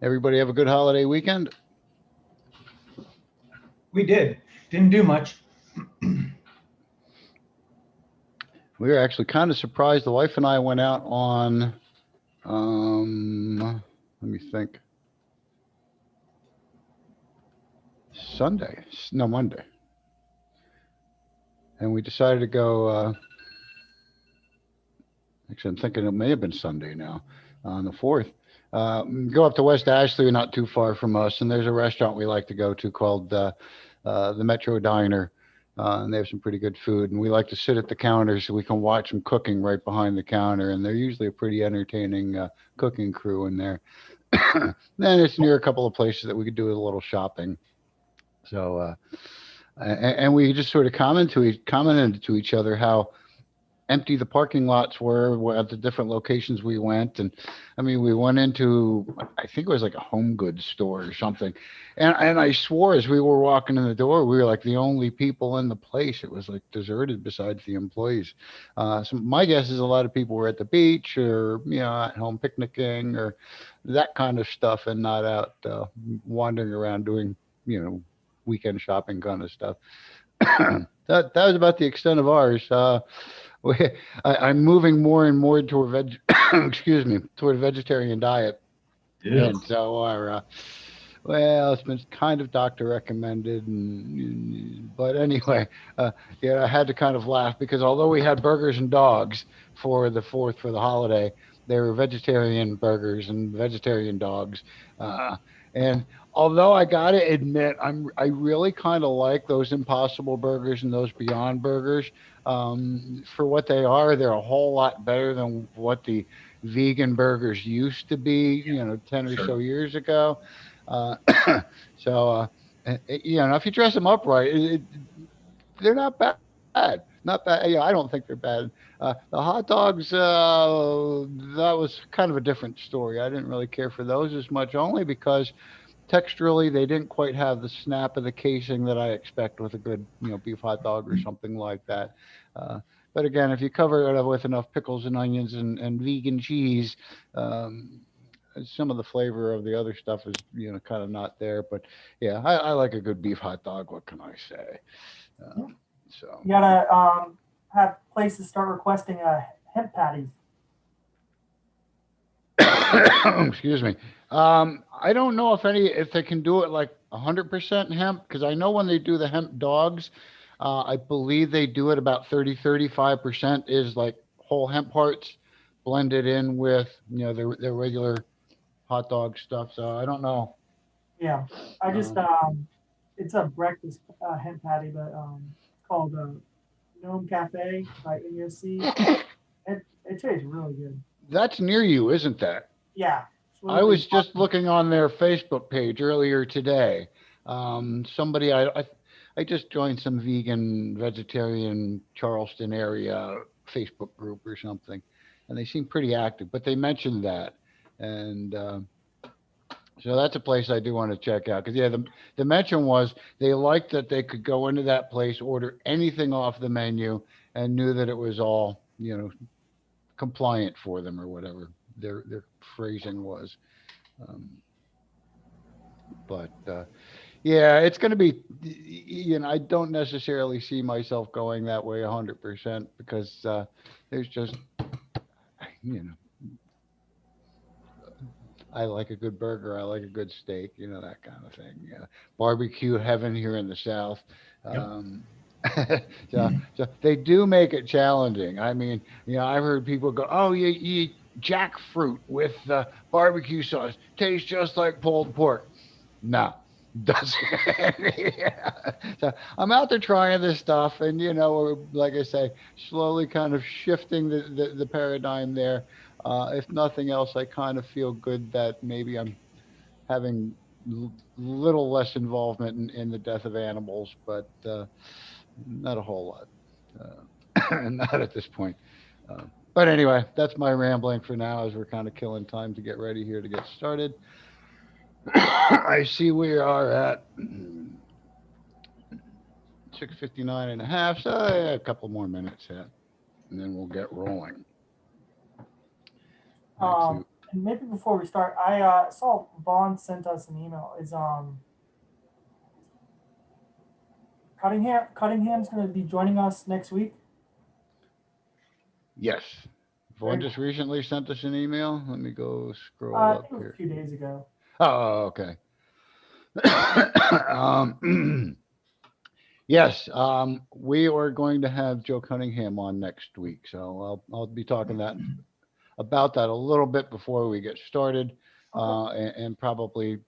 Everybody have a good holiday weekend? We did. Didn't do much. We were actually kind of surprised. The wife and I went out on, let me think, Sunday, no, Monday. And we decided to go, actually, I'm thinking it may have been Sunday now, on the 4th. Go up to West Ashley, not too far from us, and there's a restaurant we like to go to called the Metro Diner. And they have some pretty good food. And we like to sit at the counter so we can watch them cooking right behind the counter. And they're usually a pretty entertaining cooking crew in there. Then it's near a couple of places that we could do a little shopping. So, and we just sort of commented to each other how empty the parking lots were at the different locations we went. And I mean, we went into, I think it was like a home goods store or something. And I swore as we were walking in the door, we were like the only people in the place. It was like deserted besides the employees. So my guess is a lot of people were at the beach or, at home picnicking or that kind of stuff and not out wandering around doing, weekend shopping kind of stuff. That was about the extent of ours. We, I'm moving more and more toward excuse me, toward a vegetarian diet, Yeah. and so well, it's been kind of doctor recommended, but anyway, I had to kind of laugh because although we had burgers and dogs for the 4th for the holiday, they were vegetarian burgers and vegetarian dogs, uh, and although I gotta admit, I really kind of like those Impossible burgers and those Beyond burgers. For what they are, they're a whole lot better than what the vegan burgers used to be, 10 or Sure. so years ago. Uh, so, if you dress them up right, they're not bad. Not bad. I don't think they're bad. The hot dogs, that was kind of a different story. I didn't really care for those as much, only because texturally they didn't quite have the snap of the casing that I expect with a good, beef hot dog or something like that. Uh, but again, if you cover it with enough pickles and onions and vegan cheese, um, some of the flavor of the other stuff is, kind of not there. But yeah, I like a good beef hot dog. What can I say? So, You gotta have places start requesting hemp patties. excuse me. I don't know if they can do it like 100% hemp because I know when they do the hemp dogs, I believe they do it about 35% is like whole hemp parts blended in with their regular hot dog stuff. So I don't know. Yeah, I just Um, it's a breakfast hemp patty, but it's called Gnome Cafe by NUSC. It tastes really good. that's near you, isn't that? Yeah, it's I literally was just looking on their Facebook page earlier today. Somebody I just joined some vegan vegetarian Charleston area Facebook group or something, and they seem pretty active. But they mentioned that, and so that's a place I do want to check out because yeah, the mention was they liked that they could go into that place, order anything off the menu, and knew that it was all compliant for them or whatever their phrasing was. Um, but yeah, it's going to be. I don't necessarily see myself going that way 100% because there's just you know I like a good burger, I like a good steak, that kind of thing. Yeah, barbecue heaven here in the South. Yep. Um, so they do make it challenging. I mean, I've heard people go, "Oh, you eat jackfruit with barbecue sauce, tastes just like pulled pork." No, doesn't. Yeah. So I'm out there trying this stuff, and like I say, slowly kind of shifting the paradigm there. If nothing else, I kind of feel good that maybe I'm having little less involvement in the death of animals, but not a whole lot. Not at this point. But anyway, that's my rambling for now as we're kind of killing time to get ready here to get started. I see we are at 6:59 and a half, so yeah, a couple more minutes yet, and then we'll get rolling. um, Actually, And maybe before we start, I saw Vaughn sent us an email. Is Cunningham's going to be joining us next week? Yes. Vaughn Very just recently sent us an email. Let me go scroll I up think it was a here. few days ago. Oh, okay. Yes, we are going to have Joe Cunningham on next week, so I'll be talking about that a little bit before we get started, and probably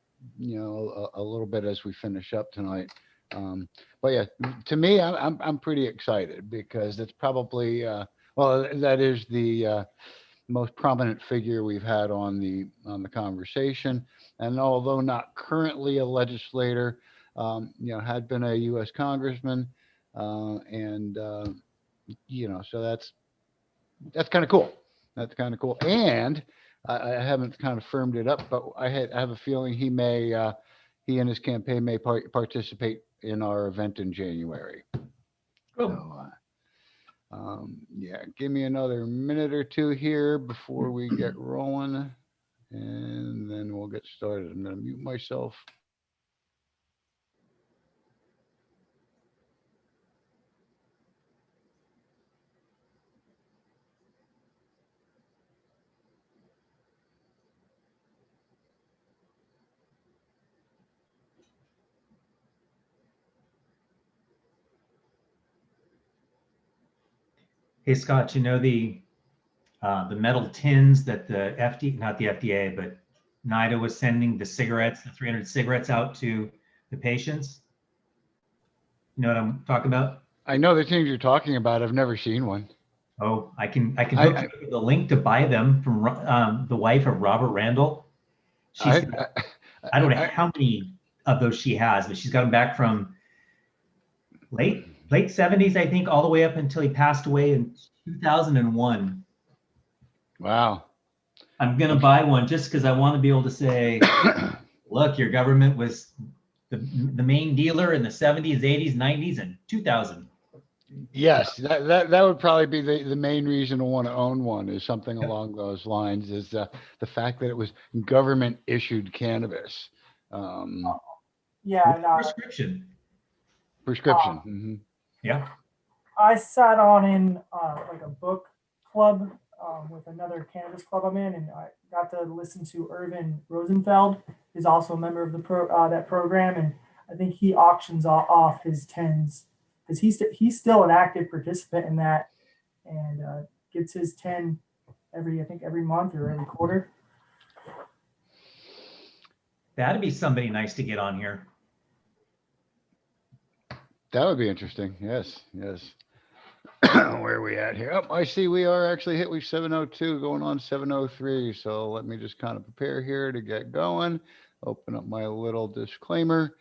a little bit as we finish up tonight. But yeah, to me, I'm pretty excited because it's probably well, that is the most prominent figure we've had on the conversation, and although not currently a legislator, had been a U.S. congressman, and so that's kind of cool. That's kind of cool, and I haven't kind of firmed it up, but I have a feeling he and his campaign may participate in our event in January. Cool. So, yeah, give me another minute or two here before we get rolling, and then we'll get started. I'm going to mute myself. Hey, Scott, you know the metal tins that the not the FDA, but NIDA was sending the 300 cigarettes out to the patients? You know what I'm talking about? I know the things you're talking about. I've never seen one. Oh, I can hook you up with a link to buy them from the wife of Robert Randall. I don't know how many of those she has, but she's got them back from late 70s, I think, all the way up until he passed away in 2001. Wow. I'm going to buy one just because I want to be able to say, look, your government was the main dealer in the 70s, 80s, 90s, and 2000. Yes, that would probably be the main reason to want to own one, is something along those lines, is the fact that it was government issued cannabis. Yeah, and, prescription. Mm-hmm. Yeah. I sat on in like a book club with another cannabis club I'm in, and I got to listen to Irvin Rosenfeld, who's also a member of the that program, and I think he auctions off his tens because he's still an active participant in that, and gets his 10 every month or every quarter. That'd be somebody nice to get on here. That would be interesting. Yes. Where are we at here? Oh, I see we are actually hit. We've 7:02 going on 7:03. So let me just kind of prepare here to get going. Open up my little disclaimer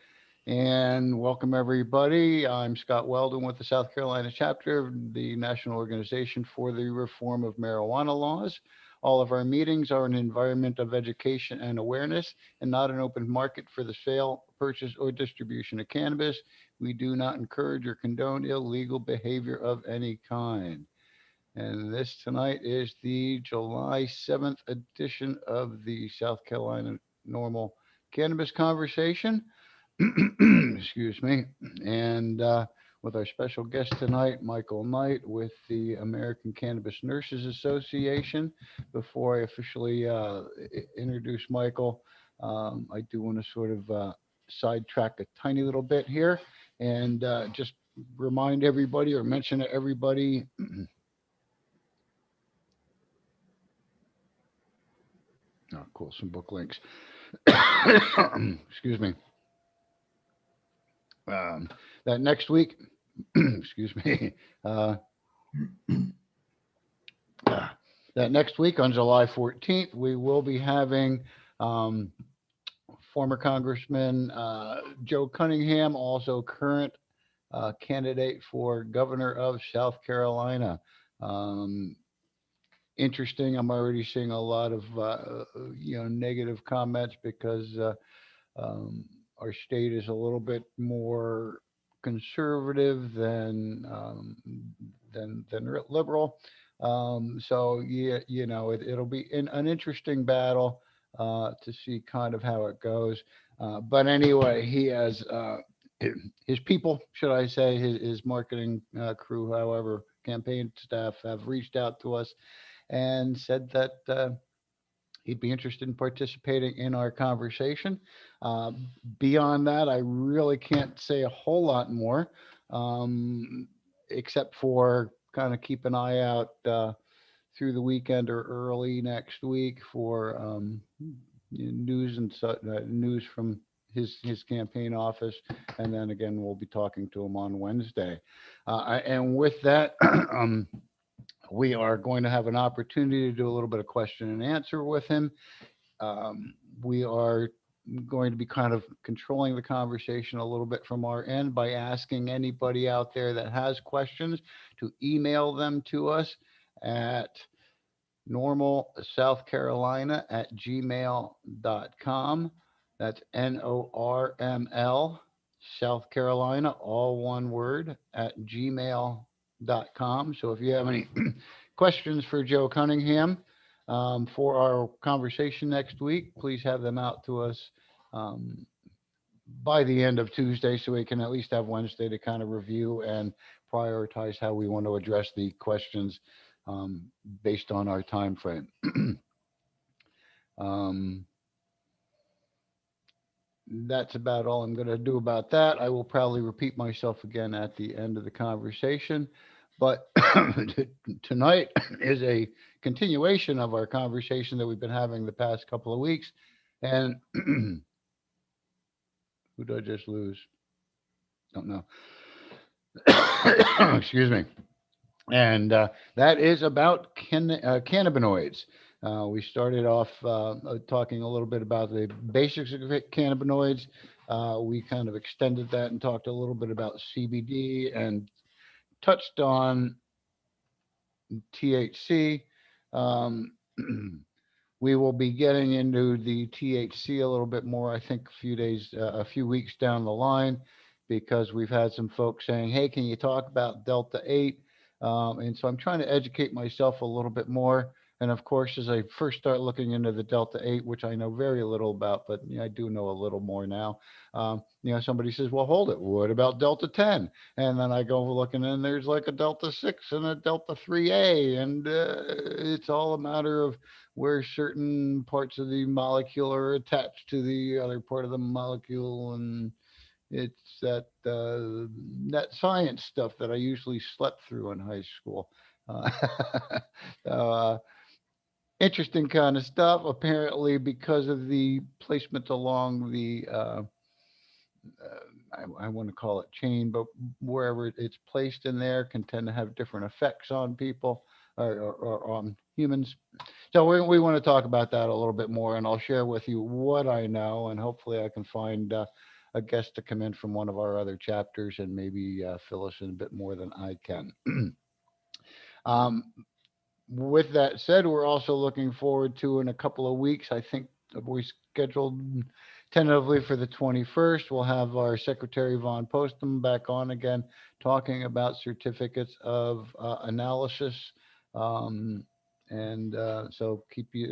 and welcome everybody. I'm Scott Weldon with the South Carolina chapter of the National Organization for the Reform of Marijuana Laws. All of our meetings are an environment of education and awareness and not an open market for the sale, purchase, or distribution of cannabis. We do not encourage or condone illegal behavior of any kind. And this tonight is the July 7th edition of the South Carolina Normal Cannabis Conversation. Excuse me. And with our special guest tonight, Michael Knight with the American Cannabis Nurses Association. Before I officially introduce Michael, I do want to sort of sidetrack a tiny little bit here and just remind everybody or mention to everybody. Oh, cool. Some book links. Excuse me. That next week, excuse me, that next week on July 14th, we will be having former Congressman Joe Cunningham, also current candidate for governor of South Carolina. Interesting. I'm already seeing a lot of negative comments because our state is a little bit more conservative than liberal. So yeah, it'll be an interesting battle to see kind of how it goes. But anyway, he has his people, should I say, his marketing crew, however, campaign staff have reached out to us and said that he'd be interested in participating in our conversation. Uh, Beyond that, I really can't say a whole lot more, um, except for kind of keep an eye out through the weekend or early next week for news and news from his campaign office, and then again we'll be talking to him on Wednesday. And with that, we are going to have an opportunity to do a little bit of question and answer with him. We are going to be kind of controlling the conversation a little bit from our end by asking anybody out there that has questions to email them to us at normalsouthcarolina@gmail.com. That's NORML, South Carolina, all one word, at gmail.com. So if you have any questions for Joe Cunningham for our conversation next week, please have them out to us by the end of Tuesday so we can at least have Wednesday to kind of review and prioritize how we want to address the questions based on our time frame. That's about all I'm going to do about that. I will probably repeat myself again at the end of the conversation, but tonight is a continuation of our conversation that we've been having the past couple of weeks. And who did I just lose? Don't know. Excuse me. And that is about cannabinoids. We started off talking a little bit about the basics of cannabinoids. We kind of extended that and talked a little bit about CBD and touched on THC. We will be getting into the THC a little bit more, I think, a few weeks down the line, because we've had some folks saying, hey, can you talk about Delta 8? And so I'm trying to educate myself a little bit more. And of course, as I first start looking into the Delta 8, which I know very little about, but I do know a little more now. Somebody says, well, hold it. What about Delta 10? And then I go looking and there's like a Delta 6 and a Delta 3A. And it's all a matter of where certain parts of the molecule are attached to the other part of the molecule. And it's that science stuff that I usually slept through in high school. So, interesting kind of stuff. Apparently, because of the placement along the, I want to call it chain, but wherever it's placed in there can tend to have different effects on people or on humans. So we want to talk about that a little bit more, and I'll share with you what I know, and hopefully I can find a guest to come in from one of our other chapters and maybe fill us in a bit more than I can. With that said, we're also looking forward to, in a couple of weeks, I think we scheduled tentatively for the 21st, we'll have our Secretary Von Postum back on again, talking about certificates of analysis. So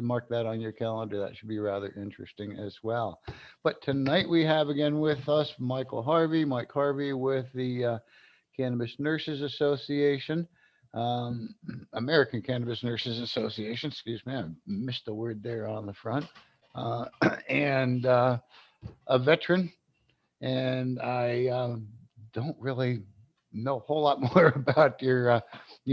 mark that on your calendar. That should be rather interesting as well. But tonight we have again with us Mike Harvey with the Cannabis Nurses Association. American Cannabis Nurses Association, excuse me, I missed the word there on the front, and a veteran. And I don't really know a whole lot more about your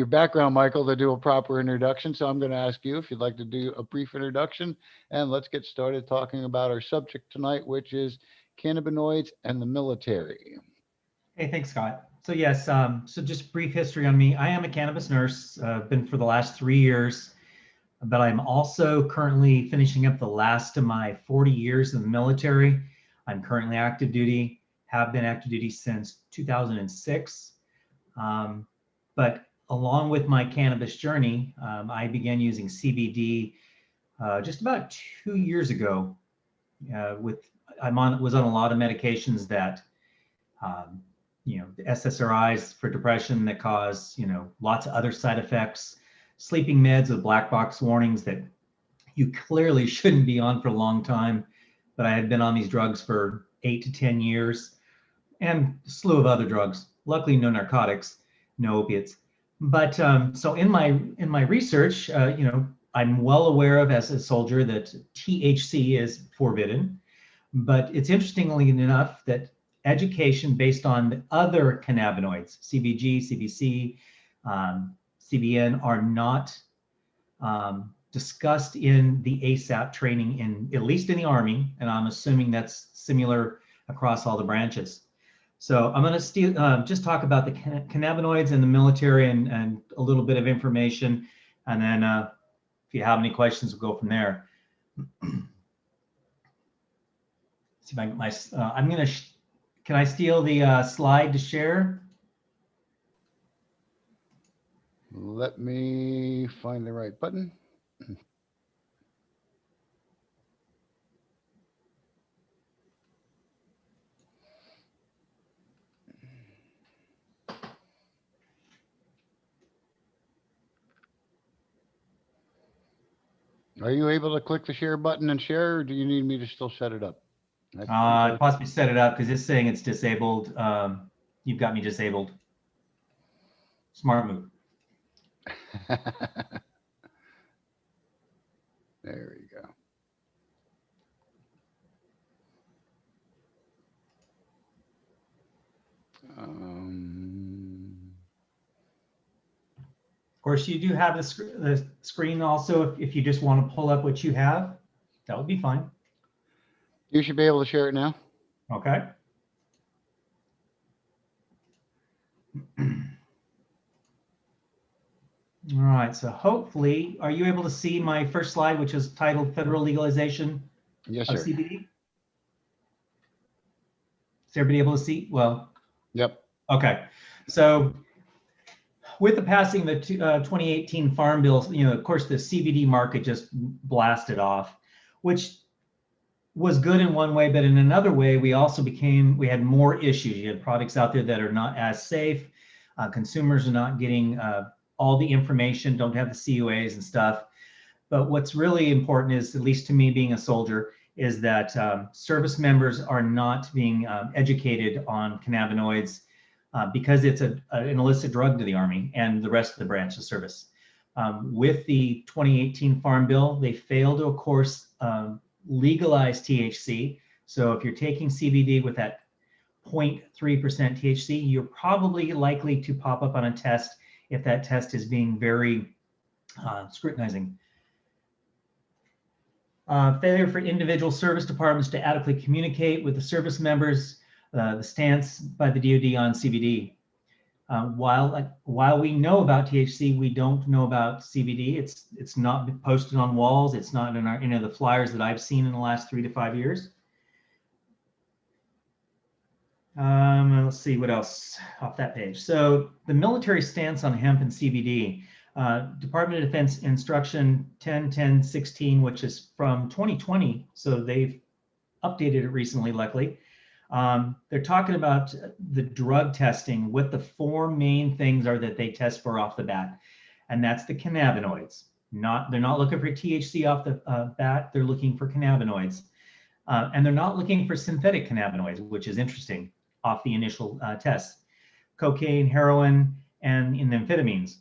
background, Michael, to do a proper introduction. So I'm going to ask you if you'd like to do a brief introduction, and let's get started talking about our subject tonight, which is cannabinoids and the military. Hey, thanks, Scott. So yes, so just brief history on me. I am a cannabis nurse, been for the last 3 years, but I'm also currently finishing up the last of my 40 years in the military. I'm currently active duty, have been active duty since 2006. But along with my cannabis journey, I began using CBD just about 2 years ago. Was on a lot of medications that the SSRIs for depression that cause, lots of other side effects. sleeping meds with black box warnings that you clearly shouldn't be on for a long time. But I had been on these drugs for 8 to 10 years and a slew of other drugs. Luckily, no narcotics, no opiates. But so in my research, I'm well aware of as a soldier that THC is forbidden. But it's interestingly enough that education based on the other cannabinoids, CBG, CBC, CBN, are not discussed in the ASAP training, in at least in the Army, and I'm assuming that's similar across all the branches. So I'm going to just talk about the cannabinoids in the military and a little bit of information, and then if you have any questions, we'll go from there. See if I'm going to, can I steal the slide to share? Let me find the right button. Are you able to click the share button and share, or do you need me to still set it up? Possibly set it up because it's saying it's disabled. You've got me disabled. Smart move. There you go. Of course, you do have the screen also. If you just want to pull up what you have, that would be fine. You should be able to share it now. Okay. All right, so hopefully, are you able to see my first slide, which is titled Federal Legalization Yes, of sir. CBD? Is everybody able to see? Well, yep. Okay, so with the passing of the 2018 Farm Bill, of course, the CBD market just blasted off, which was good in one way, but in another way, we had more issues. You had products out there that are not as safe. Consumers are not getting all the information, don't have the COAs and stuff. But what's really important is, at least to me being a soldier, is that service members are not being educated on cannabinoids because it's an illicit drug to the Army and the rest of the branch of service. With the 2018 Farm Bill, they failed to, of course, legalize THC. So if you're taking CBD with that 0.3% THC, you're probably likely to pop up on a test if that test is being very scrutinizing. Failure for individual service departments to adequately communicate with the service members, the stance by the DoD on CBD. While we know about THC, we don't know about CBD. It's not been posted on walls. It's not in any of the flyers that I've seen in the last 3 to 5 years. Let's see what else off that page. So the military stance on hemp and CBD. Department of Defense Instruction 10.10.16, which is from 2020, so they've updated it recently, luckily. They're talking about the drug testing, what the 4 main things are that they test for off the bat, and that's the cannabinoids. They're not looking for THC off the bat, they're looking for cannabinoids. And they're not looking for synthetic cannabinoids, which is interesting, off the initial test. Cocaine, heroin, and in amphetamines.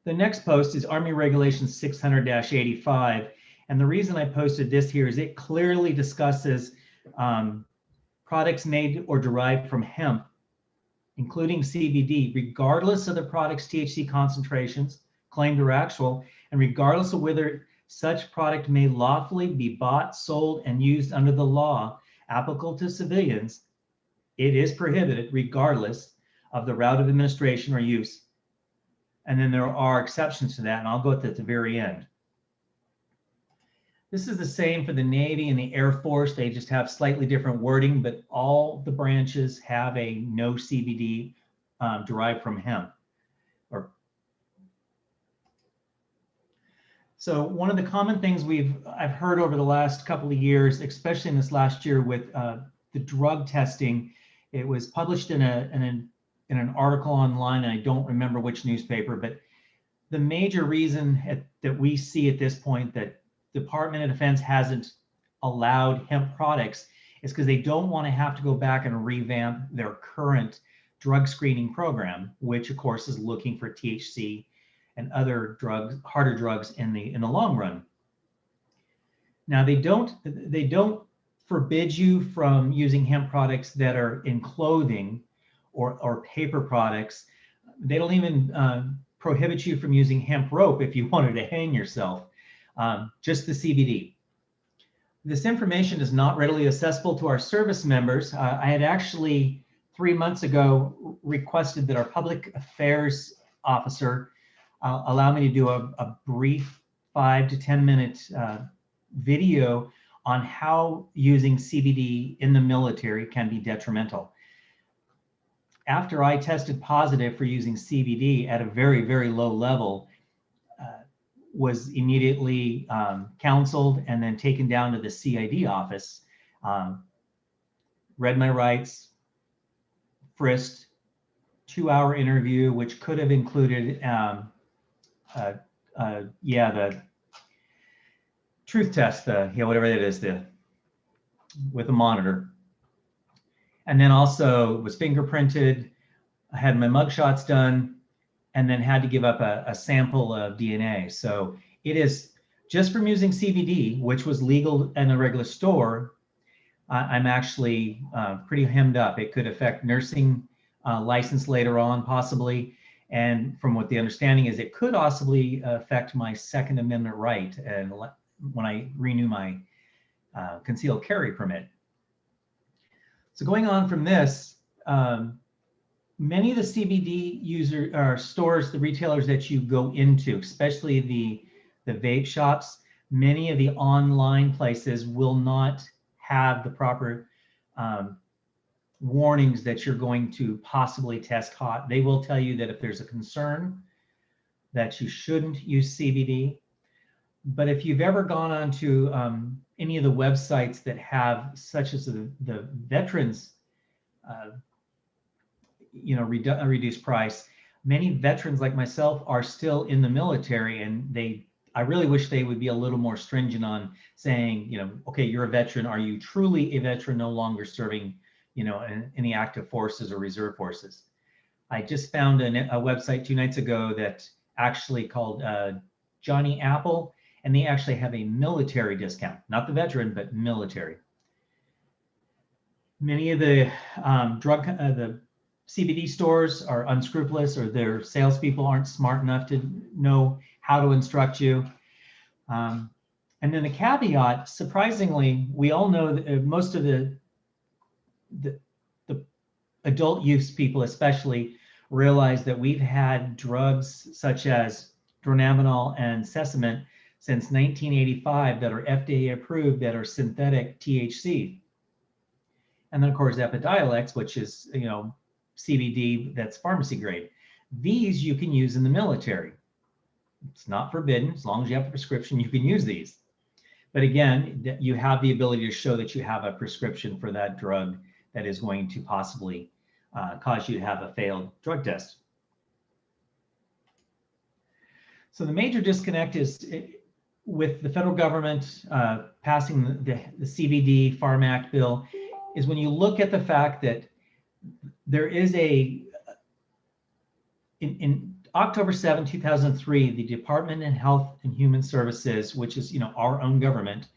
The next post is Army Regulation 600-85. And the reason I posted this here is it clearly discusses products made or derived from hemp, including CBD, regardless of the product's THC concentrations, claimed or actual, and regardless of whether such product may lawfully be bought, sold, and used under the law applicable to civilians, it is prohibited regardless of the route of administration or use. And then there are exceptions to that, and I'll go at the very end. This is the same for the Navy and the Air Force. They just have slightly different wording, but all the branches have a no CBD derived from hemp. So one of the common things I've heard over the last couple of years, especially in this last year with the drug testing, it was published in an article online, and I don't remember which newspaper, but the major reason that we see at this point that Department of Defense hasn't allowed hemp products is because they don't want to have to go back and revamp their current drug screening program, which of course is looking for THC and other drugs, harder drugs in the long run. Now they don't forbid you from using hemp products that are in clothing or paper products. They don't even prohibit you from using hemp rope if you wanted to hang yourself, just the CBD. This information is not readily accessible to our service members. I had actually 3 months ago requested that our public affairs officer allow me to do a brief 5 to 10 minute video on how using CBD in the military can be detrimental. After I tested positive for using CBD at a very, very low level, was immediately counseled and then taken down to the CID office, read my rights, frisked, 2-hour interview, which could have included, the truth test, whatever it is, with a monitor. And then also was fingerprinted, I had my mugshots done, and then had to give up a sample of DNA. So it is just from using CBD, which was legal in a regular store. I'm actually pretty hemmed up. It could affect nursing license later on, possibly. And from what the understanding is, it could possibly affect my Second Amendment right and when I renew my concealed carry permit. So going on from this, many of the CBD stores, the retailers that you go into, especially the vape shops, many of the online places will not have the proper warnings that you're going to possibly test hot. They will tell you that if there's a concern that you shouldn't use CBD. But if you've ever gone onto any of the websites that have, such as the veterans, reduced price, many veterans like myself are still in the military, and I really wish they would be a little more stringent on saying, okay, you're a veteran. Are you truly a veteran, no longer serving, in the active forces or reserve forces? I just found a website 2 nights ago that actually called Johnny Apple, and they actually have a military discount, not the veteran, but military. Many of the the CBD stores are unscrupulous, or their salespeople aren't smart enough to know how to instruct you. And then the caveat, surprisingly, we all know that most of the adult use people especially realize that we've had drugs such as dronabinol and sesame since 1985 that are FDA approved that are synthetic THC. And then of course Epidiolex, which is CBD that's pharmacy grade. These you can use in the military. It's not forbidden. As long as you have a prescription, you can use these. But again, you have the ability to show that you have a prescription for that drug that is going to possibly cause you to have a failed drug test. So the major disconnect is with the federal government passing the CBD Farm Act bill is when you look at the fact that there is in October 7, 2003, the Department of Health and Human Services, which is our own government,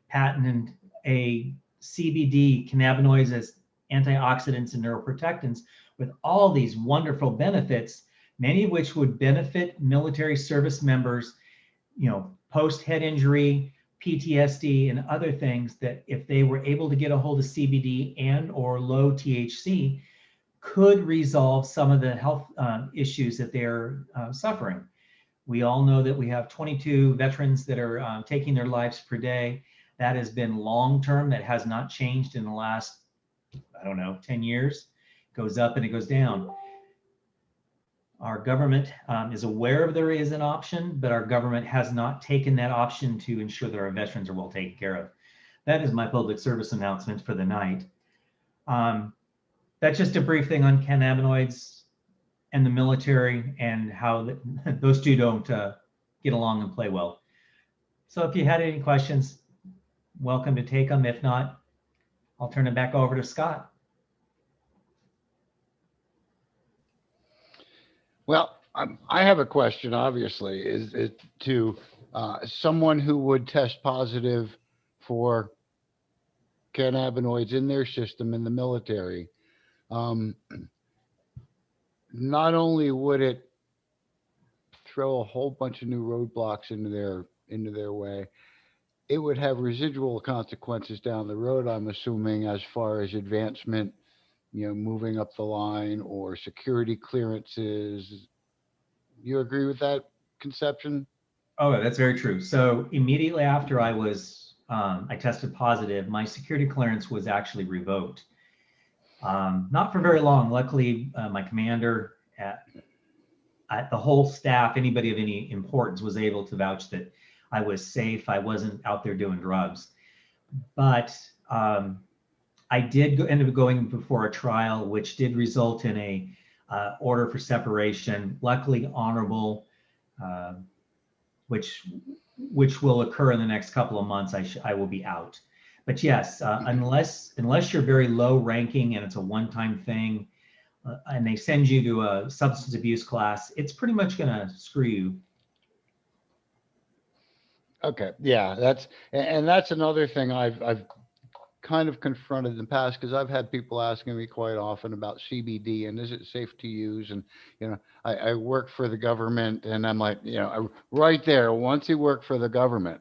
patented a CBD, cannabinoids as antioxidants and neuroprotectants, with all these wonderful benefits, many of which would benefit military service members, post head injury, PTSD, and other things, that if they were able to get a hold of CBD and or low THC, could resolve some of the health issues that they're suffering. We all know that we have 22 veterans that are taking their lives per day. That has been long-term. That has not changed in the last, 10 years. It goes up and it goes down. Our government is aware of there is an option, but our government has not taken that option to ensure that our veterans are well taken care of. That is my public service announcement for the night. That's just a brief thing on cannabinoids. and the military, and how those two don't get along and play well. So if you had any questions, welcome to take them. If not, I'll turn it back over to Scott. Well, I have a question, obviously, is to someone who would test positive for cannabinoids in their system in the military. Not only would it throw a whole bunch of new roadblocks into their way, it would have residual consequences down the road, I'm assuming, as far as advancement, moving up the line or security clearances. You agree with that conception? Oh, that's very true. So immediately after I tested positive, my security clearance was actually revoked. Not for very long. Luckily, my commander, the whole staff, anybody of any importance, was able to vouch that I was safe. I wasn't out there doing drugs. But I did end up going before a trial, which did result in a order for separation. Luckily, honorable, which will occur in the next couple of months. I will be out. But yes, unless you're very low ranking and it's a one-time thing, and they send you to a substance abuse class, it's pretty much going to screw you. Okay, yeah, that's another thing I've kind of confronted in the past, because I've had people asking me quite often about CBD and is it safe to use? And I work for the government, and I'm like, right there. Once you work for the government,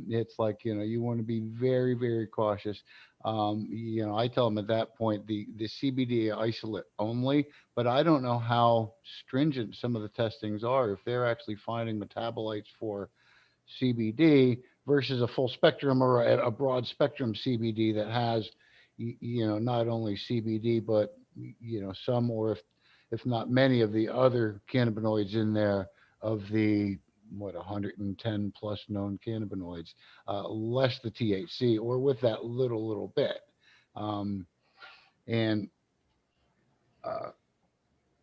it's like you want to be very, very cautious. I tell them at that point the CBD isolate only, but I don't know how stringent some of the testings are if they're actually finding metabolites for CBD versus a full spectrum or a broad spectrum CBD that has, not only CBD, but, some, or if not many of the other cannabinoids in there of the, 110 plus known cannabinoids, less the THC, or with that little bit. And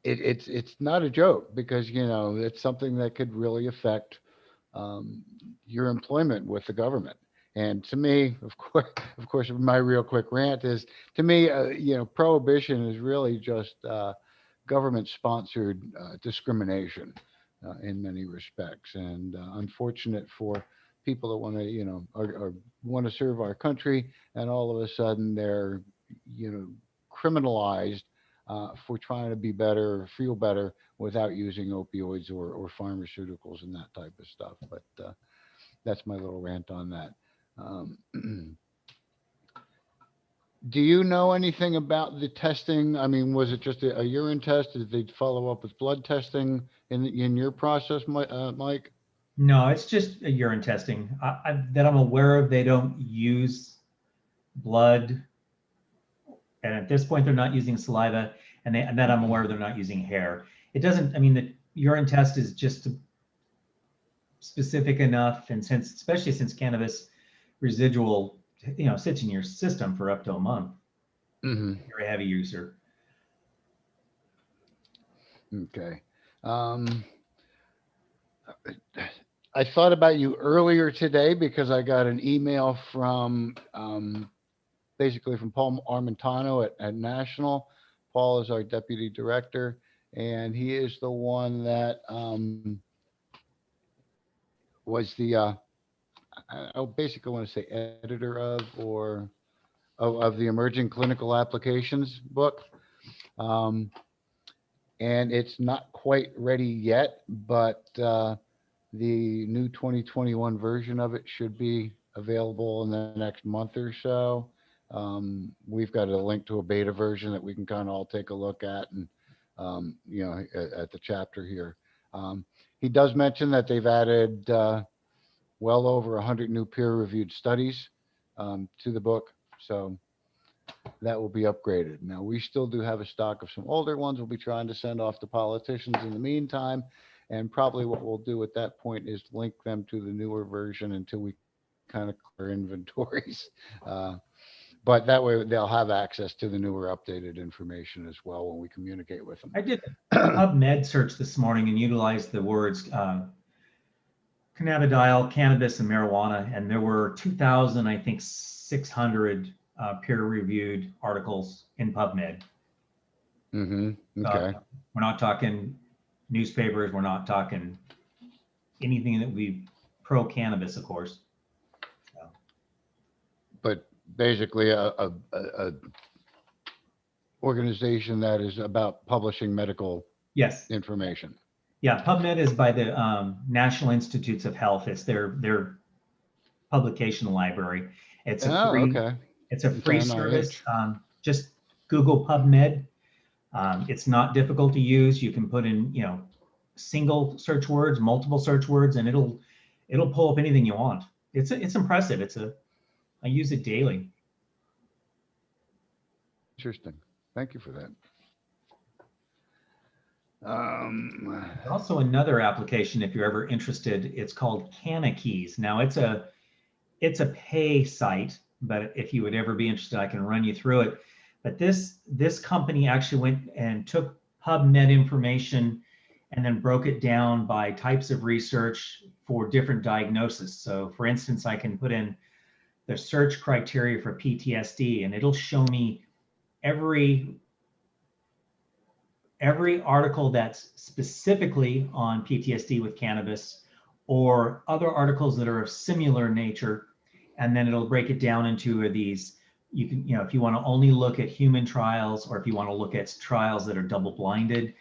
it's not a joke, because, it's something that could really affect your employment with the government. And to me, of course, my real quick rant is, to me, prohibition is really just government-sponsored discrimination in many respects, and unfortunate for people that want to, or want to serve our country, and all of a sudden they're, criminalized for trying to be better, feel better, without using opioids or pharmaceuticals and that type of stuff. But that's my little rant on that. Do you know anything about the testing? I mean, was it just a urine test? Did they follow up with blood testing in your process, Mike? No, it's just a urine testing. That I'm aware of, they don't use blood. And at this point, they're not using saliva. And that I'm aware of, they're not using hair. It doesn't, I mean, the urine test is just specific enough. And especially since cannabis residual, sits in your system for up to a month. Mm-hmm. You're a heavy user. Okay. I thought about you earlier today because I got an email from basically from Paul Armentano at National. Paul is our deputy director, and he is the one that was the I basically want to say editor of the Emerging Clinical Applications book. And it's not quite ready yet, but the new 2021 version of it should be available in the next month or so. We've got a link to a beta version that we can kind of all take a look at, and at the chapter here. He does mention that they've added well over 100 new peer-reviewed studies to the book, so that will be upgraded. Now, we still do have a stock of some older ones we'll be trying to send off to politicians in the meantime, and probably what we'll do at that point is link them to the newer version until we kind of clear inventories. but that way they'll have access to the newer updated information as well when we communicate with them. I did a PubMed search this morning and utilized the words cannabidiol, cannabis, and marijuana, and there were 2,000, I think, 600 peer-reviewed articles in PubMed. Okay. We're not talking newspapers. We're not talking anything that would be pro-cannabis, of course. So. But basically a organization that is about publishing medical information. Yeah, PubMed is by the National Institutes of Health. It's their publication library. It's a free. Okay. It's a free service. Just Google PubMed. It's not difficult to use. You can put in, single search words, multiple search words, and it'll pull up anything you want. It's impressive. I use it daily. Interesting. Thank you for that. Also another application, if you're ever interested, it's called Cannabis. Now it's a pay site, but if you would ever be interested, I can run you through it. But this company actually went and took PubMed information and then broke it down by types of research for different diagnoses. So for instance, I can put in the search criteria for PTSD and it'll show me every article that's specifically on PTSD with cannabis or other articles that are of similar nature. And then it'll break it down into these, you can, if you want to only look at human trials or if you want to look at trials that are double blinded,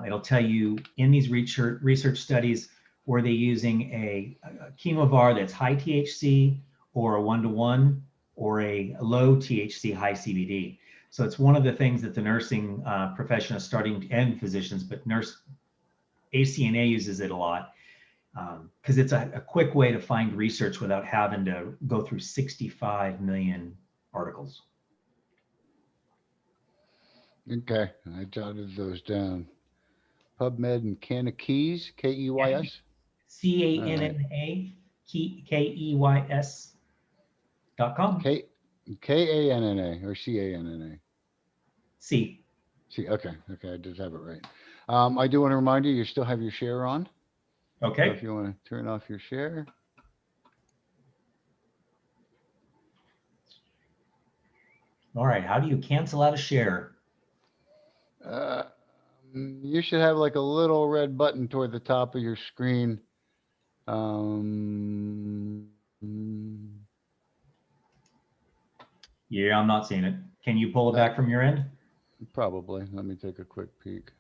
it'll tell you in these research studies, were they using a chemovar that's high THC or a 1-to-1 or a low THC, high CBD. So it's one of the things that the nursing profession is starting, and physicians, but ACNA uses it a lot because it's a quick way to find research without having to go through 65 million articles. Okay, I jotted those down. PubMed and Cannabis, Keys? CANNA, KEYS.com. KANNA or CANNA? C. Okay, I did have it right. I do want to remind you still have your share on. Okay. So if you want to turn off your share. All right, how do you cancel out a share? You should have like a little red button toward the top of your screen. Yeah, I'm not seeing it. Can you pull it back from your end? Probably. Let me take a quick peek.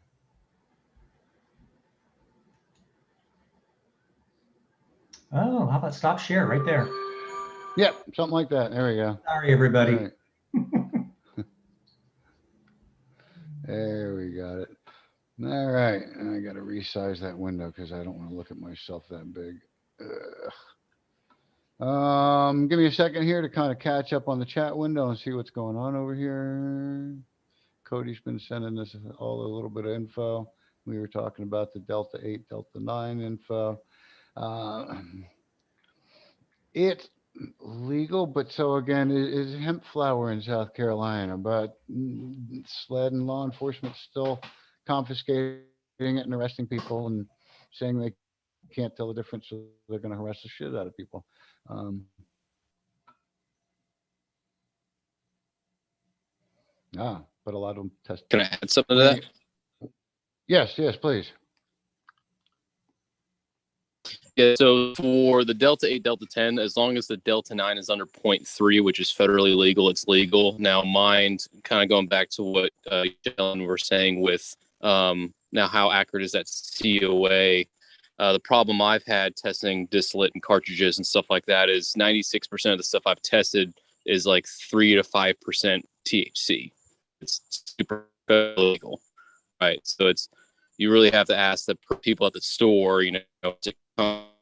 Oh, how about stop share right there? Yep, something like that. There we go. Sorry, everybody. Right. There we got it. All right, I got to resize that window because I don't want to look at myself that big. Give me a second here to kind of catch up on the chat window and see what's going on over here. Cody's been sending us all a little bit of info. We were talking about the Delta 8, Delta 9 info. It's legal, but so again, is hemp flower in South Carolina, but SLED and law enforcement still confiscating it and arresting people and saying they can't tell the difference, so they're going to harass the shit out of people. But a lot of them test. Can I add something to that? Yes, please. Yeah, so for the Delta 8, Delta 10, as long as the Delta 9 is under 0.3, which is federally legal, it's legal. Now, mind, kind of going back to what Jalen were saying with now how accurate is that COA? The problem I've had testing distillate and cartridges and stuff like that is 96% of the stuff I've tested is like 3 to 5% THC. It's super illegal, right? So you really have to ask the people at the store, to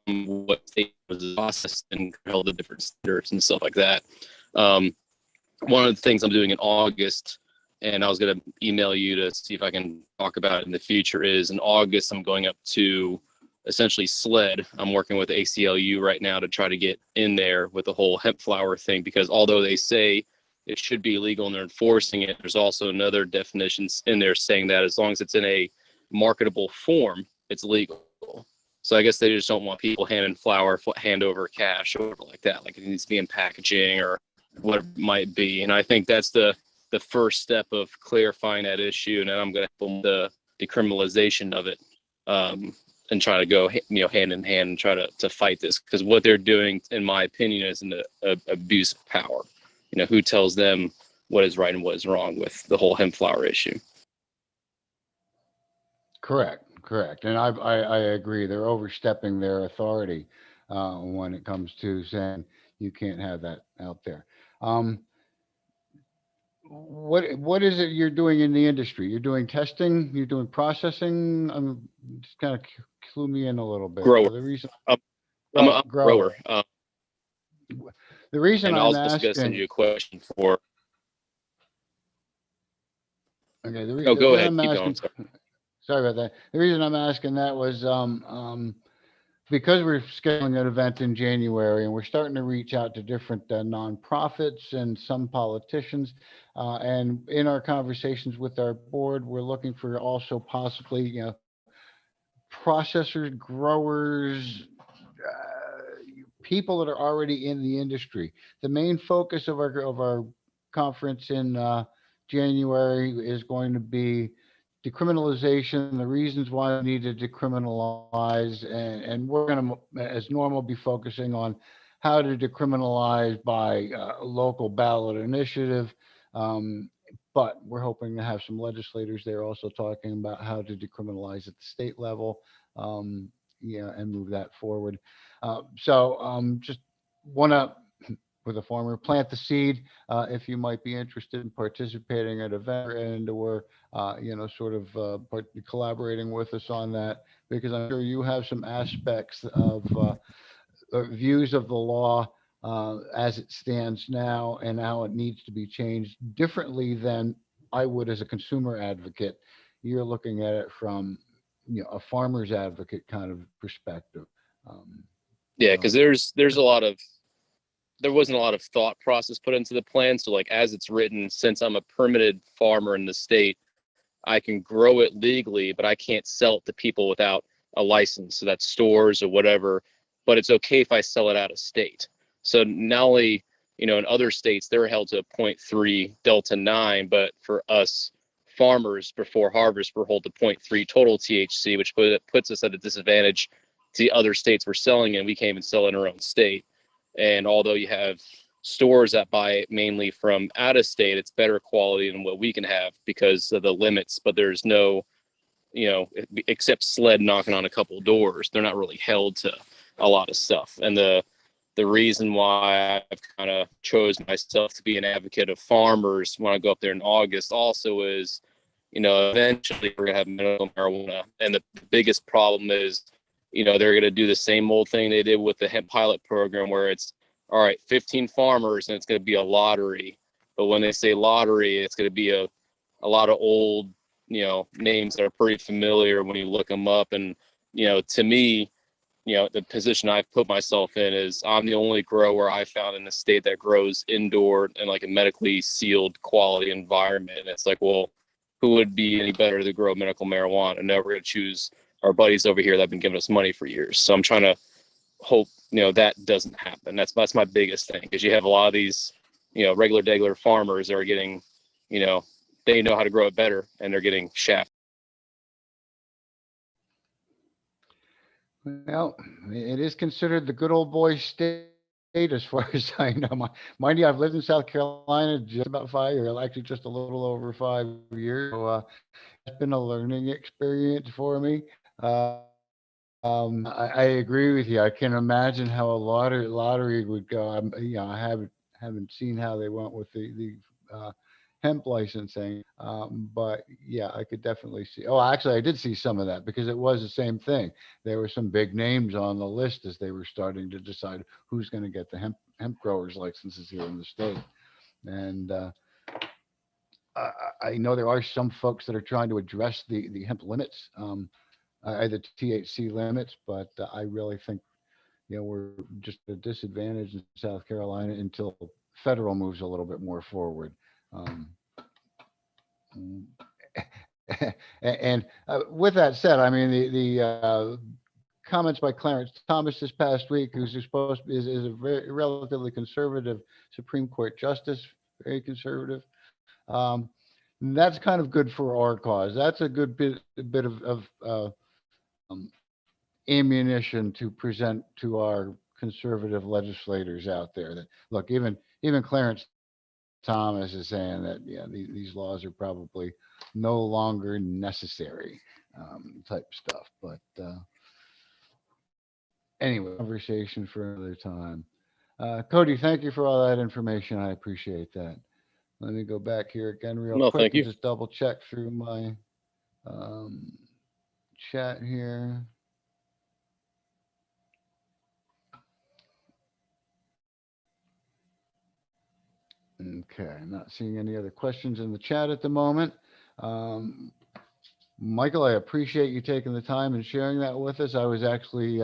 what state was the process and all the different standards and stuff like that. One of the things I'm doing in August, and I was going to email you to see if I can talk about it in the future, is in August I'm going up to essentially SLED. I'm working with ACLU right now to try to get in there with the whole hemp flower thing, because although they say it should be illegal and they're enforcing it. There's also another definition in there saying that as long as it's in a marketable form, it's legal. So I guess they just don't want people handing flour, hand over cash or whatever like that. Like it needs to be in packaging or whatever it might be. And I think that's the first step of clarifying that issue. And then I'm going to help them the decriminalization of it, and try to go, hand in hand and try to fight this. Because what they're doing, in my opinion, is an abuse of power. Who tells them what is right and what is wrong with the whole hemp flower issue? Correct. And I agree. They're overstepping their authority when it comes to saying you can't have that out there. What is it you're doing in the industry? You're doing testing, you're doing processing. Just kind of clue me in a little bit. Grower. The reason I'm a grower. The reason and I'm I was also asking, going to send you a question for. Okay. Go ahead. Keep going. Sorry about that. The reason I'm asking that was because we're scheduling an event in January and we're starting to reach out to different nonprofits and some politicians. And in our conversations with our board, we're looking for also possibly, processors, growers, people that are already in the industry. The main focus of our conference in January is going to be decriminalization, the reasons why we need to decriminalize, and we're going to, as normal, be focusing on how to decriminalize by local ballot initiative. But we're hoping to have some legislators there also talking about how to decriminalize at the state level, and move that forward. So just want to, with a farmer, plant the seed if you might be interested in participating at an event and/or collaborating with us on that, because I'm sure you have some aspects of views of the law as it stands now and how it needs to be changed differently than I would as a consumer advocate. You're looking at it from a farmer's advocate kind of perspective. Yeah, because there wasn't a lot of thought process put into the plan. So like as it's written, since I'm a permitted farmer in the state, I can grow it legally, but I can't sell it to people without a license. So that's stores or whatever, but it's okay if I sell it out of state. So not only, in other states, they're held to a 0.3 Delta 9, but for us farmers before harvest, we're held to 0.3 total THC, which puts us at a disadvantage to the other states we're selling in. We can't even sell in our own state. And although you have stores that buy it mainly from out of state, it's better quality than what we can have because of the limits. But there's no, except SLED knocking on a couple of doors, they're not really held to a lot of stuff. And the reason why I've kind of chose myself to be an advocate of farmers when I go up there in August also is, eventually we're gonna have medical marijuana, and the biggest problem is, they're going to do the same old thing they did with the hemp pilot program where it's, all right, 15 farmers and it's going to be a lottery. But when they say lottery, it's going to be a lot of old, names that are pretty familiar when you look them up. And, to me, the position I've put myself in is I'm the only grower I found in the state that grows indoor in like a medically sealed quality environment. And it's like, well, who would be any better to grow medical marijuana? And now we're going to choose our buddies over here that have been giving us money for years. So I'm trying to hope, that doesn't happen. That's my biggest thing, because you have a lot of these, regular farmers that are getting, they know how to grow it better and they're getting shafted. Well, it is considered the good old boy state as far as I know. Mind you, I've lived in South Carolina just about 5 years, actually just a little over 5 years. So it's been a learning experience for me. I agree with you. I can imagine how a lottery would go. I haven't seen how they went with the hemp licensing, but yeah, I could definitely see. Oh, actually, I did see some of that because it was the same thing. There were some big names on the list as they were starting to decide who's going to get the hemp growers licenses here in the state, and I know there are some folks that are trying to address the hemp limits. The THC limits, but I really think, we're just at a disadvantage in South Carolina until federal moves a little bit more forward. And with that said, I mean, the comments by Clarence Thomas this past week, who's supposed is a very relatively conservative Supreme Court justice, very conservative. That's kind of good for our cause. That's a good bit of ammunition to present to our conservative legislators out there. That look, even Clarence Thomas is saying that these laws are probably no longer necessary, type stuff. But anyway, conversation for another time. Cody, thank you for all that information. I appreciate that. Let me go back here again real No, quick thank and you. just double check through my chat here. Okay, I'm not seeing any other questions in the chat at the moment. Michael, I appreciate you taking the time and sharing that with us. I was actually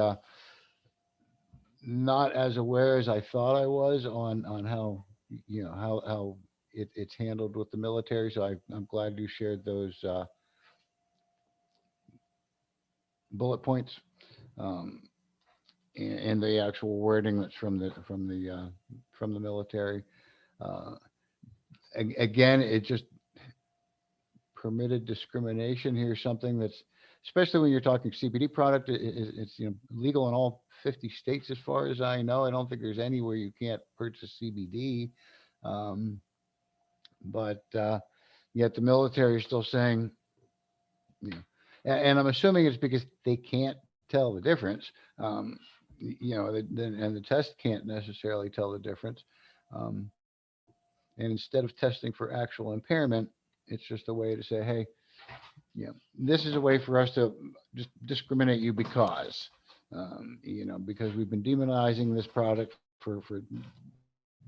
not as aware as I thought I was on how how it's handled with the military. So I'm glad you shared those bullet points and the actual wording that's from the military. Again, it just permitted discrimination here, something that's, especially when you're talking CBD product, it's legal in all 50 states as far as I know. I don't think there's anywhere you can't purchase CBD, but yet the military is still saying, and I'm assuming it's because they can't tell the difference, and the test can't necessarily tell the difference, and instead of testing for actual impairment, it's just a way to say, hey, this is a way for us to just discriminate you because, because we've been demonizing this product for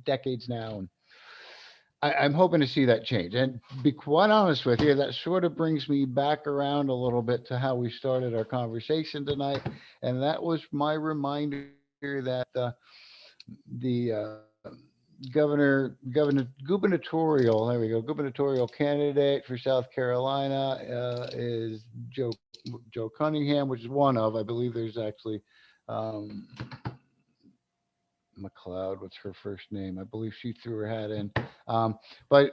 decades now. And I'm hoping to see that change. And to be quite honest with you, that sort of brings me back around a little bit to how we started our conversation tonight. And that was my reminder that the gubernatorial candidate for South Carolina is Joe Cunningham, which is one of, I believe there's actually McLeod, what's her first name? I believe she threw her hat in. But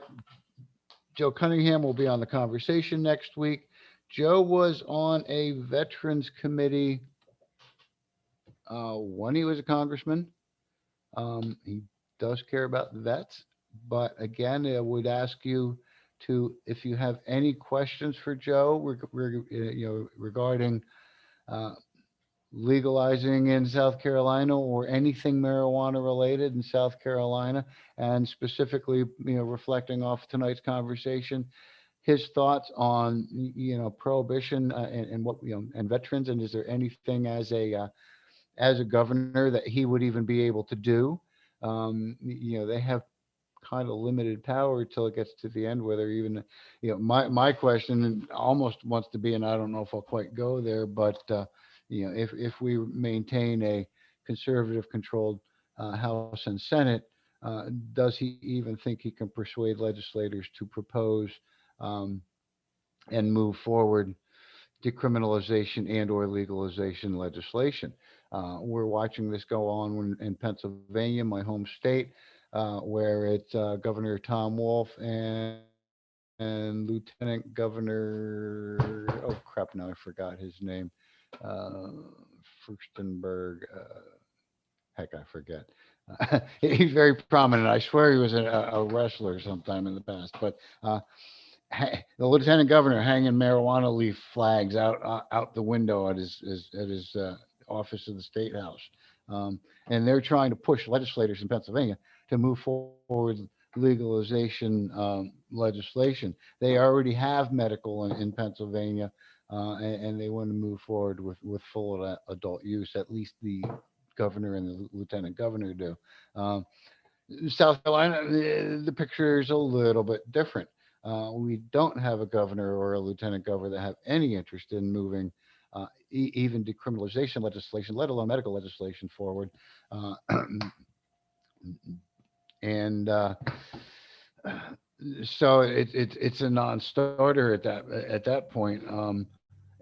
Joe Cunningham will be on the conversation next week. Joe was on a veterans committee when he was a congressman. He does care about vets, but again, I would ask you to, if you have any questions for Joe, regarding legalizing in South Carolina or anything marijuana related in South Carolina, and specifically, reflecting off tonight's conversation, his thoughts on, prohibition and what, and veterans, and is there anything as a governor that he would even be able to do? They have kind of limited power till it gets to the end, whether even, my question almost wants to be, and I don't know if I'll quite go there, but, if we maintain a conservative controlled House and Senate, does he even think he can persuade legislators to propose and move forward decriminalization and or legalization legislation? We're watching this go on in Pennsylvania, my home state, where it's Governor Tom Wolf and Lieutenant Governor, oh crap, now I forgot his name, Furstenberg, heck, I forget. He's very prominent. I swear he was a wrestler sometime in the past, but the lieutenant governor hanging marijuana leaf flags out the window at his office of the state house, and they're trying to push legislators in Pennsylvania to move forward legalization legislation. They already have medical in Pennsylvania, and they want to move forward with full adult use. At least the governor and the lieutenant governor do. South Carolina, the picture is a little bit different. We don't have a governor or a lieutenant governor that have any interest in moving even decriminalization legislation, let alone medical legislation, forward. And so it's a non-starter at that point.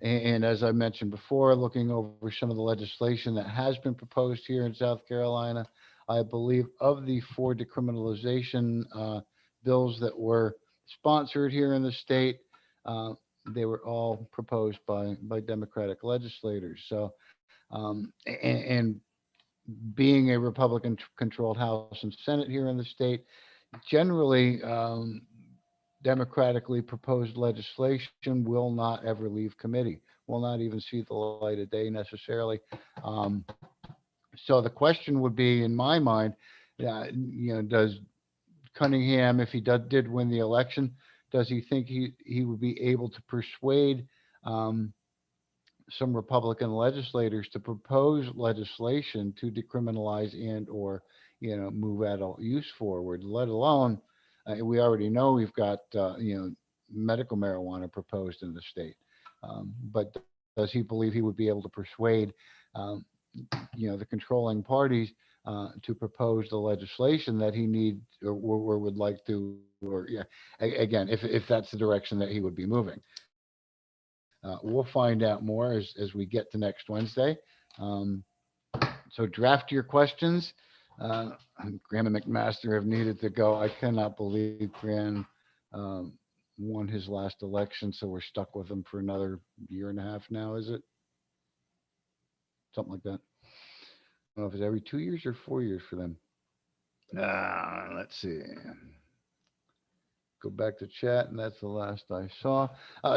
And as I mentioned before, looking over some of the legislation that has been proposed here in South Carolina, I believe of the 4 decriminalization bills that were sponsored here in the state, they were all proposed by Democratic legislators. So, and being a Republican-controlled House and Senate here in the state, generally, democratically proposed legislation will not ever leave committee, will not even see the light of day necessarily. So the question would be, in my mind, does Cunningham, if he did win the election, does he think he would be able to persuade some Republican legislators to propose legislation to decriminalize and or move adult use forward, let alone we already know we've got medical marijuana proposed in the state, but does he believe he would be able to persuade the controlling parties to propose the legislation that he needs or would like to, or again, if that's the direction that he would be moving. We'll find out more as we get to next Wednesday. So draft your questions. Graham and McMaster have needed to go. I cannot believe Graham won his last election, so we're stuck with him for another year and a half now, is it? Something like that. I don't know if it's every 2 years or 4 years for them. Let's see. Go back to chat, and that's the last I saw.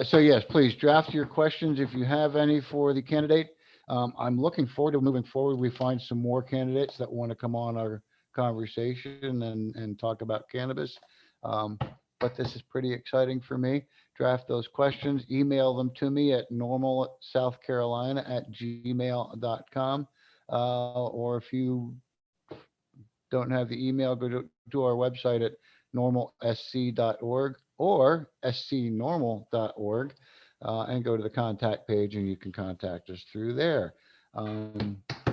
So yes, please draft your questions if you have any for the candidate. I'm looking forward to moving forward. We find some more candidates that want to come on our conversation and talk about cannabis. But this is pretty exciting for me. Draft those questions, email them to me at normalsouthcarolina@gmail.com. Or if you don't have the email, go to our website at normalsc.org or scnormal.org and go to the contact page, and you can contact us through there.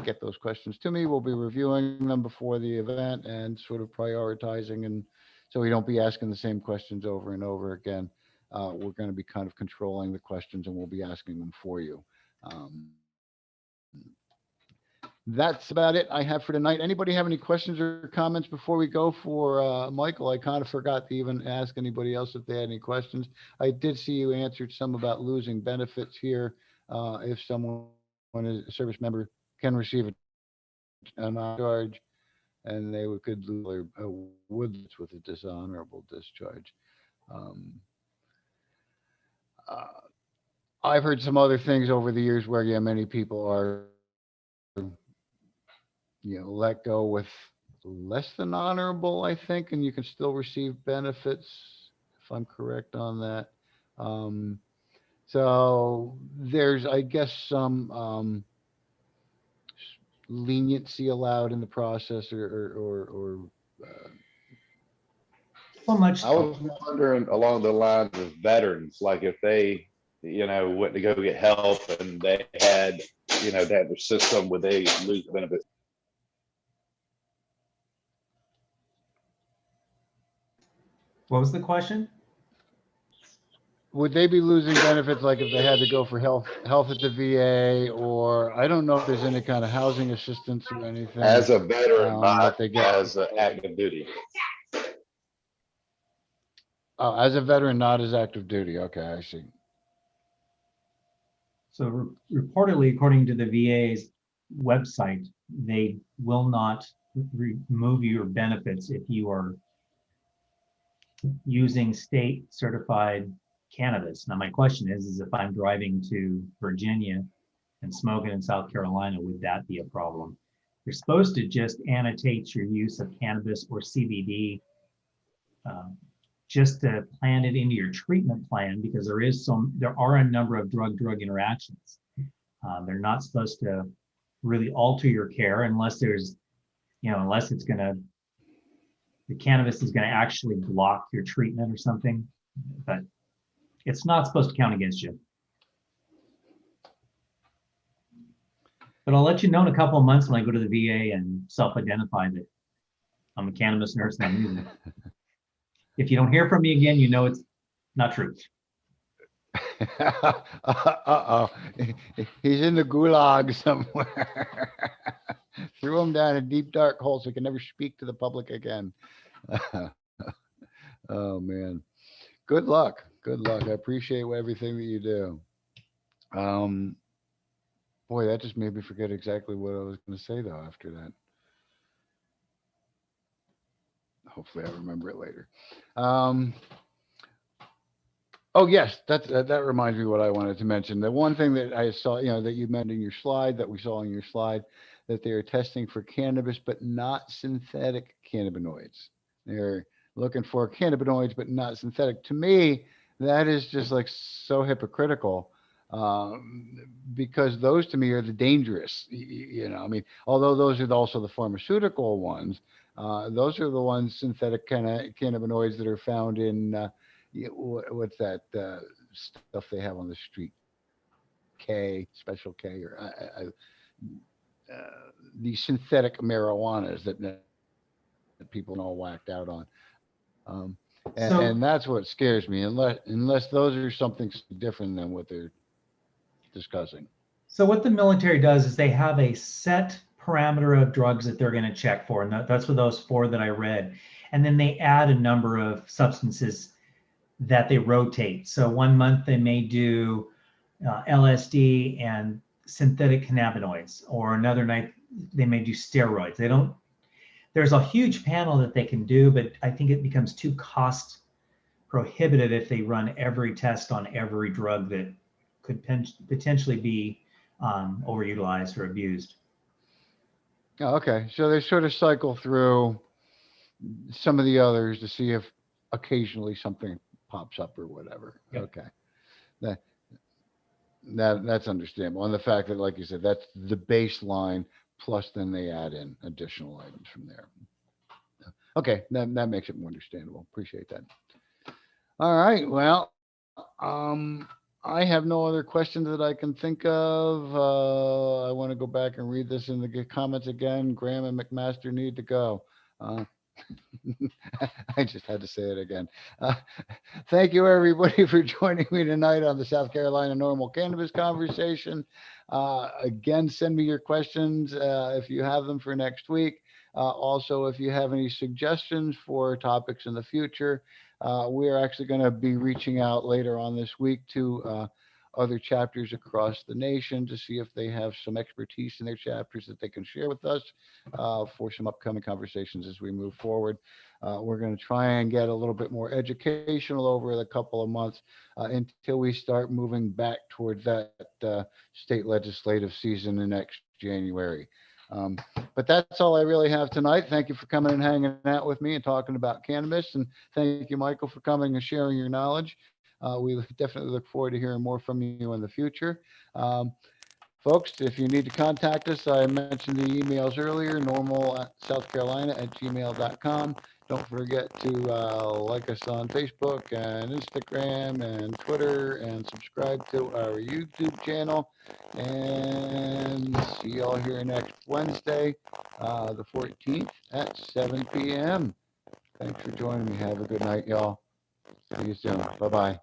Get those questions to me. We'll be reviewing them before the event and sort of prioritizing, and so we don't be asking the same questions over and over again. We're going to be kind of controlling the questions, and we'll be asking them for you. That's about it I have for tonight. Anybody have any questions or comments before we go for Michael? I kind of forgot to even ask anybody else if they had any questions. I did see you answered some about losing benefits here. If someone is a service member can receive a non-charge, and they could lose their woods with a dishonorable discharge. I've heard some other things over the years where many people are let go with less than honorable, I think, and you can still receive benefits, if I'm correct on that. So there's, I guess, some leniency allowed in the process, or So much. I was wondering along the lines of veterans, like if they, went to go get help and they had, they had their system, would they lose benefits? What was the question? would they be losing benefits, like if they had to go for health at the VA, or I don't know if there's any kind of housing assistance or anything. As a veteran, that not they get. as an active duty. Oh, as a veteran, not as active duty. Okay, I see. So reportedly, according to the VA's website, they will not remove your benefits if you are using state certified cannabis. Now, my question is if I'm driving to Virginia and smoking in South Carolina, would that be a problem? You're supposed to just annotate your use of cannabis or CBD just to plan it into your treatment plan, because there are a number of drug interactions. They're not supposed to really alter your care unless there's, unless it's the cannabis is going to actually block your treatment or something, but it's not supposed to count against you. But I'll let you know in a couple of months when I go to the VA and self-identify that I'm a cannabis nurse and I'm using it. If you don't hear from me again, you know it's not true. Uh-oh. He's in the gulag somewhere. Threw him down a deep, dark hole so he can never speak to the public again. Oh, man. Good luck. Good luck. I appreciate everything that you do. Boy, that just made me forget exactly what I was going to say, though, after that. Hopefully I remember it later. Oh, yes, that reminds me what I wanted to mention. The one thing that I saw, that you mentioned in your slide, that we saw in your slide, that they are testing for cannabis, but not synthetic cannabinoids. They're looking for cannabinoids, but not synthetic. To me, that is just like so hypocritical, because those to me are the dangerous. I mean, although those are also the pharmaceutical ones, those are the ones, synthetic cannabinoids, that are found in what's that stuff they have on the street? Special K, or the synthetic marijuanas that people are all whacked out on. And that's what scares me, unless those are something different than what they're discussing. So what the military does is they have a set parameter of drugs that they're going to check for, and that's for those 4 that I read. And then they add a number of substances that they rotate. So one month they may do LSD and synthetic cannabinoids, or another night they may do steroids. There's a huge panel that they can do, but I think it becomes too cost prohibitive if they run every test on every drug that could potentially be overutilized or abused. Oh, okay. So they sort of cycle through some of the others to see if occasionally something pops up or whatever. Yep. Okay. That's understandable. And the fact that, like you said, that's the baseline, plus then they add in additional items from there. Okay, that makes it more understandable. Appreciate that. All right. Well, I have no other questions that I can think of. I want to go back and read this in the comments again. Graham and McMaster need to go. I just had to say it again. Thank you, everybody, for joining me tonight on the South Carolina Normal Cannabis Conversation. Again, send me your questions if you have them for next week. Also, if you have any suggestions for topics in the future, we are actually going to be reaching out later on this week to other chapters across the nation to see if they have some expertise in their chapters that they can share with us for some upcoming conversations as we move forward. We're going to try and get a little bit more educational over the couple of months until we start moving back towards that state legislative season in next January. But that's all I really have tonight. Thank you for coming and hanging out with me and talking about cannabis. And thank you, Michael, for coming and sharing your knowledge. We definitely look forward to hearing more from you in the future. Folks, if you need to contact us, I mentioned the emails earlier, normal@southcarolina@gmail.com. Don't forget to like us on Facebook and Instagram and Twitter, and subscribe to our YouTube channel. And see you all here next Wednesday, the 14th at 7 p.m. Thanks for joining me. Have a good night, y'all. See you soon. Bye-bye.